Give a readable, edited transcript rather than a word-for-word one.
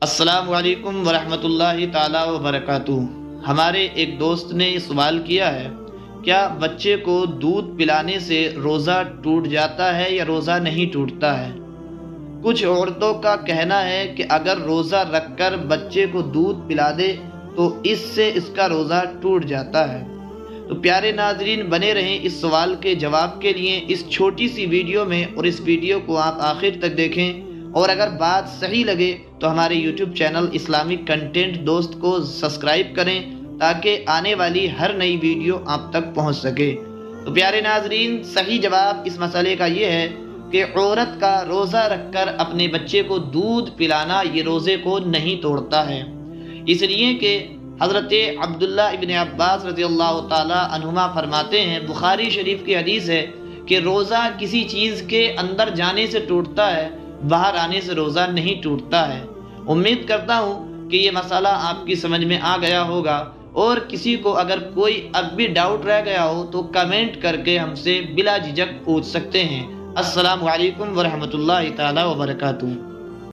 السلام علیکم ورحمۃ اللہ تعالیٰ وبرکاتہ۔ ہمارے ایک دوست نے سوال کیا ہے، کیا بچے کو دودھ پلانے سے روزہ ٹوٹ جاتا ہے یا روزہ نہیں ٹوٹتا ہے؟ کچھ عورتوں کا کہنا ہے کہ اگر روزہ رکھ کر بچے کو دودھ پلا دے تو اس سے اس کا روزہ ٹوٹ جاتا ہے۔ تو پیارے ناظرین، بنے رہیں اس سوال کے جواب کے لیے اس چھوٹی سی ویڈیو میں، اور اس ویڈیو کو آپ آخر تک دیکھیں، اور اگر بات صحیح لگے تو ہمارے یوٹیوب چینل اسلامک کنٹینٹ دوست کو سبسکرائب کریں تاکہ آنے والی ہر نئی ویڈیو آپ تک پہنچ سکے۔ تو پیارے ناظرین، صحیح جواب اس مسئلے کا یہ ہے کہ عورت کا روزہ رکھ کر اپنے بچے کو دودھ پلانا یہ روزے کو نہیں توڑتا ہے، اس لیے کہ حضرت عبداللہ ابن عباس رضی اللہ تعالی عنہما فرماتے ہیں، بخاری شریف کی حدیث ہے کہ روزہ کسی چیز کے اندر جانے سے ٹوٹتا ہے، باہر آنے سے روزہ نہیں ٹوٹتا ہے۔ امید کرتا ہوں کہ یہ مسئلہ آپ کی سمجھ میں آ گیا ہوگا، اور کسی کو اگر کوئی اب بھی ڈاؤٹ رہ گیا ہو تو کمنٹ کر کے ہم سے بلا جھجک پوچھ سکتے ہیں۔ السلام علیکم ورحمۃ اللہ تعالی وبرکاتہ۔